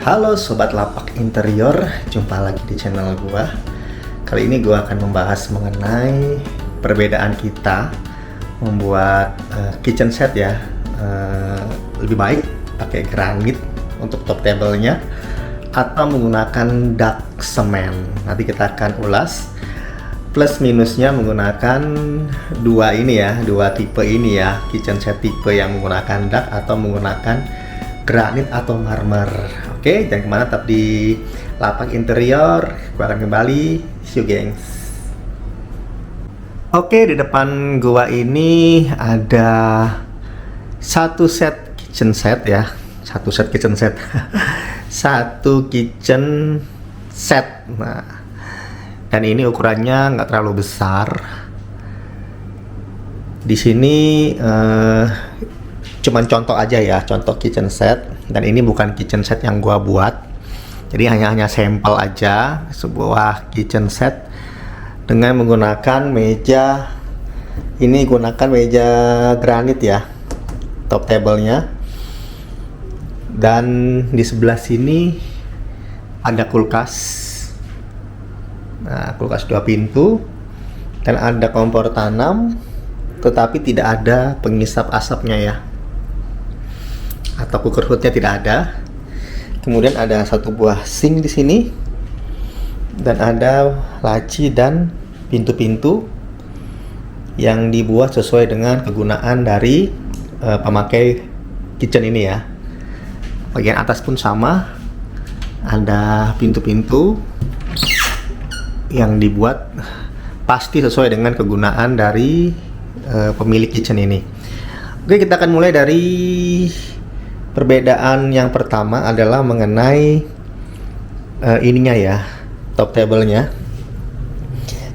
Halo Sobat Lapak Interior, jumpa lagi di channel gua. Kali ini gua akan membahas mengenai perbedaan kita membuat kitchen set ya. Lebih baik pakai granit untuk top table-nya atau menggunakan dak semen. Nanti kita akan ulas plus minusnya menggunakan dua tipe ini ya, kitchen set tipe yang menggunakan dak atau menggunakan granit atau marmer. Oke, jangan kemana, tetap di Lapak Interior. Gua akan kembali, see you gengs. Oke, di depan gua ini ada satu set kitchen set ya, satu kitchen set. Nah, dan ini ukurannya nggak terlalu besar. Di sini cuman contoh aja ya, contoh kitchen set, dan ini bukan kitchen set yang gua buat, jadi hanya sampel aja sebuah kitchen set dengan menggunakan meja. Ini gunakan meja granit ya, top table-nya, dan di sebelah sini ada kulkas. Nah, kulkas 2 pintu, dan ada kompor tanam, tetapi tidak ada pengisap asapnya ya, atau cooker hoodnya tidak ada. Kemudian ada satu buah sink di sini, dan ada laci dan pintu-pintu yang dibuat sesuai dengan kegunaan dari pemakai kitchen ini ya. Bagian atas pun sama, ada pintu-pintu yang dibuat pasti sesuai dengan kegunaan dari pemilik kitchen ini. Oke, kita akan mulai dari perbedaan yang pertama adalah mengenai ininya ya, top table-nya.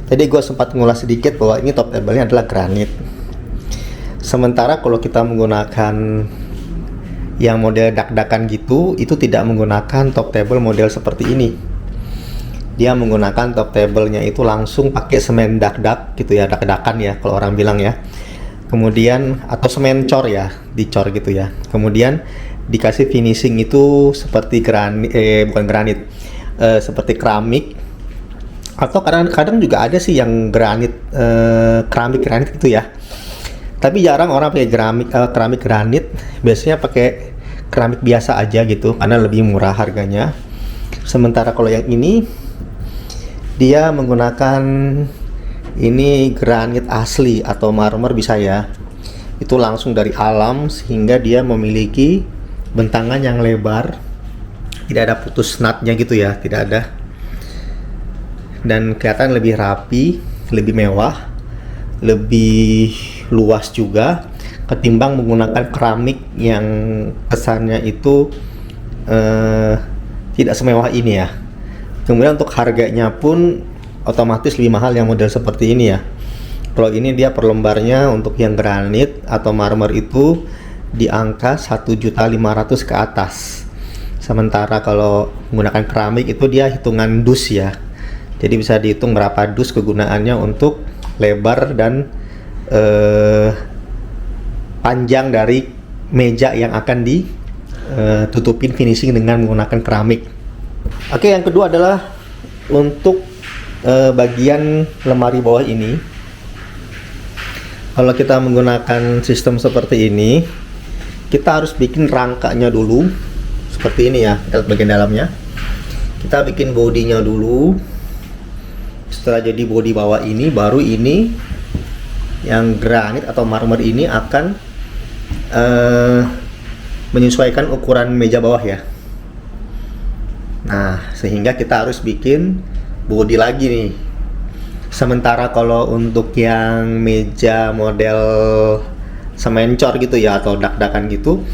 Tadi gue sempat ngulas sedikit bahwa ini top table-nya adalah granit. Sementara kalau kita menggunakan yang model dak-dakan gitu, itu tidak menggunakan top table model seperti ini. Dia menggunakan top table-nya itu langsung pakai semen dak-dak gitu ya, dak-dakan ya kalau orang bilang ya. Kemudian atau semen cor ya, dicor gitu ya. Kemudian dikasih finishing itu seperti seperti keramik, atau kadang-kadang juga ada sih yang keramik granit gitu ya. Tapi jarang orang pakai keramik granit, biasanya pakai keramik biasa aja gitu karena lebih murah harganya. Sementara kalau yang ini dia menggunakan ini granit asli atau marmer bisa ya, itu langsung dari alam, sehingga dia memiliki bentangan yang lebar, tidak ada putus nutnya gitu ya, tidak ada, dan kelihatan lebih rapi, lebih mewah, lebih luas juga ketimbang menggunakan keramik yang kesannya itu tidak semewah ini ya. Kemudian untuk harganya pun otomatis lebih mahal yang model seperti ini ya. Kalau ini dia per lembarnya untuk yang granit atau marmer itu di angka 1.500.000 ke atas. Sementara kalau menggunakan keramik itu dia hitungan dus ya. Jadi bisa dihitung berapa dus kegunaannya untuk lebar dan panjang dari meja yang akan ditutupin finishing dengan menggunakan keramik. Oke, yang kedua adalah untuk bagian lemari bawah ini. Kalau kita menggunakan sistem seperti ini, kita harus bikin rangkanya dulu seperti ini ya. Kita lihat bagian dalamnya, kita bikin bodinya dulu. Setelah jadi bodi bawah ini, baru ini yang granit atau marmer ini akan menyesuaikan ukuran meja bawah ya. Nah, sehingga kita harus bikin bodi lagi nih. Sementara kalau untuk yang meja model semencor gitu ya, atau dak-dakan gitu,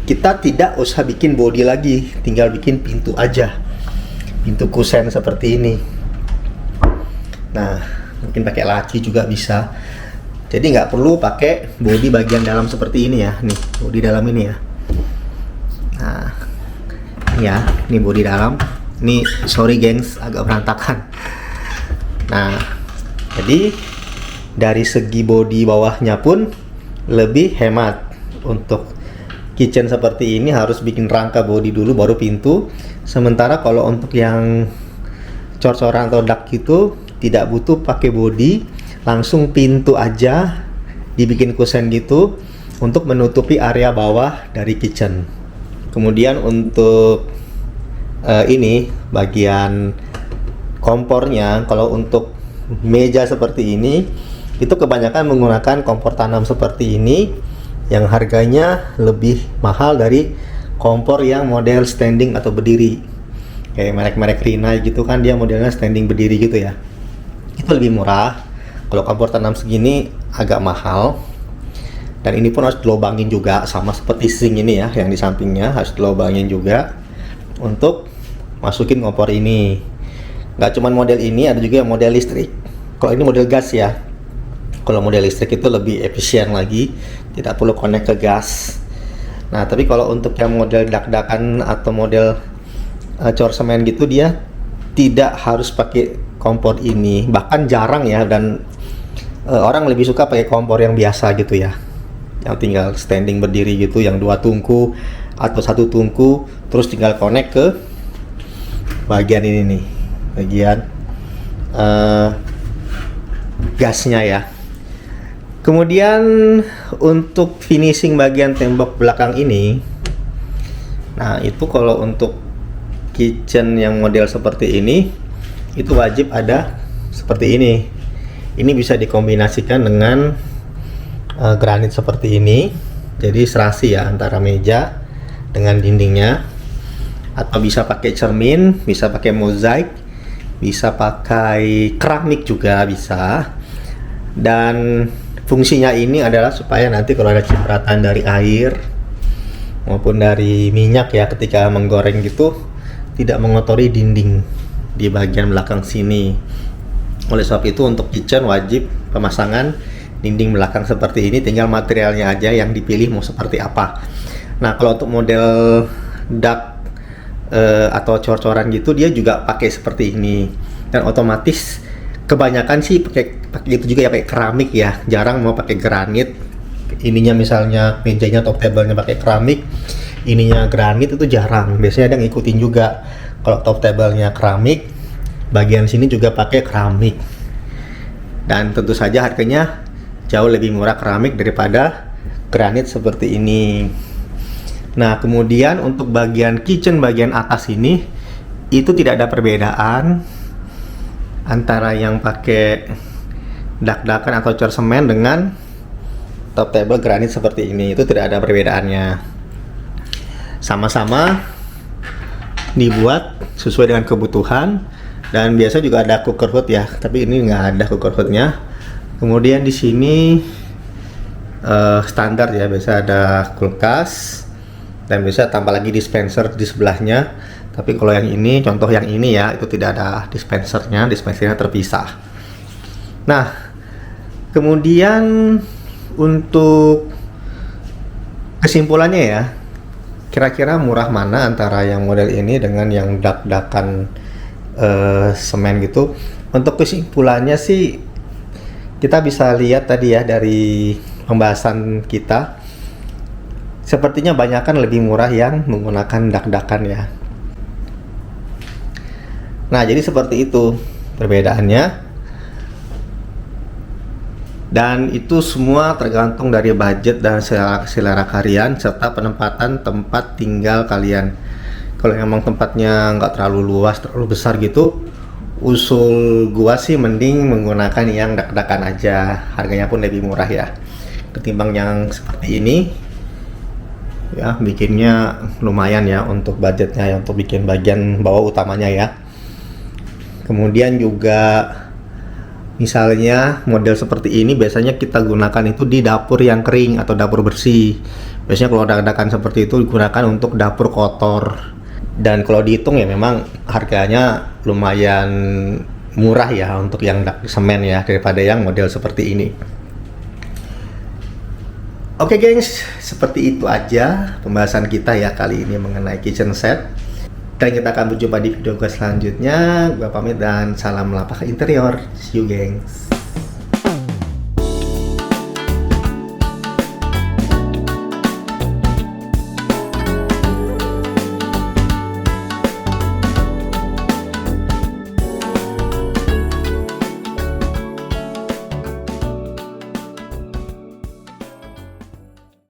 kita tidak usah bikin bodi lagi, tinggal bikin pintu aja, pintu kusen seperti ini. Nah, mungkin pakai laci juga bisa. Jadi nggak perlu pakai bodi bagian dalam seperti ini ya. Nih, bodi dalam ini ya. Nah, ya, ini bodi dalam. Ini sorry gengs, agak berantakan. Nah, jadi dari segi bodi bawahnya pun lebih hemat untuk kitchen seperti ini harus bikin rangka body dulu baru pintu. Sementara kalau untuk yang cor-coran atau dak gitu tidak butuh pakai body, langsung pintu aja dibikin kusen gitu untuk menutupi area bawah dari kitchen. Kemudian untuk ini bagian kompornya, kalau untuk meja seperti ini itu kebanyakan menggunakan kompor tanam seperti ini yang harganya lebih mahal dari kompor yang model standing atau berdiri. Kayak merek-merek Rinnai gitu kan, dia modelnya standing berdiri gitu ya. Itu lebih murah. Kalau kompor tanam segini agak mahal. Dan ini pun harus dilobangin juga, sama seperti sink ini ya, yang di sampingnya harus dilobangin juga untuk masukin kompor ini. Nggak cuma model ini, ada juga yang model listrik. Kalau ini model gas ya. Kalau model listrik itu lebih efisien lagi, tidak perlu connect ke gas. Nah, tapi kalau untuk yang model dak-dakan atau model cor semen gitu, dia tidak harus pakai kompor ini. Bahkan jarang ya, dan orang lebih suka pakai kompor yang biasa gitu ya, yang tinggal standing berdiri gitu, yang 2 tungku atau 1 tungku, terus tinggal connect ke bagian ini nih, bagian gasnya ya. Kemudian untuk finishing bagian tembok belakang ini, nah itu kalau untuk kitchen yang model seperti ini itu wajib ada seperti ini. Ini bisa dikombinasikan dengan granit seperti ini, jadi serasi ya antara meja dengan dindingnya, atau bisa pakai cermin, bisa pakai mozaik, bisa pakai keramik juga bisa. Dan fungsinya ini adalah supaya nanti kalau ada cipratan dari air maupun dari minyak ya ketika menggoreng gitu, tidak mengotori dinding di bagian belakang sini. Oleh sebab itu untuk kitchen wajib pemasangan dinding belakang seperti ini, tinggal materialnya aja yang dipilih mau seperti apa. Nah, kalau untuk model dak atau cor-coran gitu, dia juga pakai seperti ini, dan otomatis kebanyakan sih pakai itu juga ya, pakai keramik ya, jarang mau pakai granit. Ininya misalnya mejanya top table-nya pakai keramik, ininya granit, itu jarang. Biasanya ada ngikutin juga, kalau top table-nya keramik, bagian sini juga pakai keramik. Dan tentu saja harganya jauh lebih murah keramik daripada granit seperti ini. Nah, kemudian untuk bagian kitchen bagian atas ini itu tidak ada perbedaan antara yang pakai dak-dakan atau cor semen dengan top table granit seperti ini. Itu tidak ada perbedaannya, sama-sama dibuat sesuai dengan kebutuhan. Dan biasa juga ada cooker hood ya, tapi ini nggak ada cooker hoodnya. Kemudian di sini standar ya, biasa ada kulkas dan bisa tambah lagi dispenser di sebelahnya. Tapi kalau yang ini, contoh yang ini ya, itu tidak ada dispensernya, dispensernya terpisah. Nah, kemudian untuk kesimpulannya ya, kira-kira murah mana antara yang model ini dengan yang dak-dakan semen gitu? Untuk kesimpulannya sih, kita bisa lihat tadi ya dari pembahasan kita, sepertinya banyakkan lebih murah yang menggunakan dak-dakan ya. Nah, jadi seperti itu perbedaannya. Dan itu semua tergantung dari budget dan selera kalian serta penempatan tempat tinggal kalian. Kalau emang tempatnya nggak terlalu luas, terlalu besar gitu, usul gua sih mending menggunakan yang dak-dakan aja. Harganya pun lebih murah ya ketimbang yang seperti ini. Ya, bikinnya lumayan ya untuk budgetnya ya, untuk bikin bagian bawah utamanya ya. Kemudian juga misalnya model seperti ini biasanya kita gunakan itu di dapur yang kering atau dapur bersih. Biasanya kalau dak-dakan seperti itu digunakan untuk dapur kotor. Dan kalau dihitung ya memang harganya lumayan murah ya untuk yang dak semen ya, daripada yang model seperti ini. Oke gengs, seperti itu aja pembahasan kita ya kali ini mengenai kitchen set. Dan kita akan berjumpa di video gue selanjutnya. Gue pamit dan salam lapak interior. See you gengs.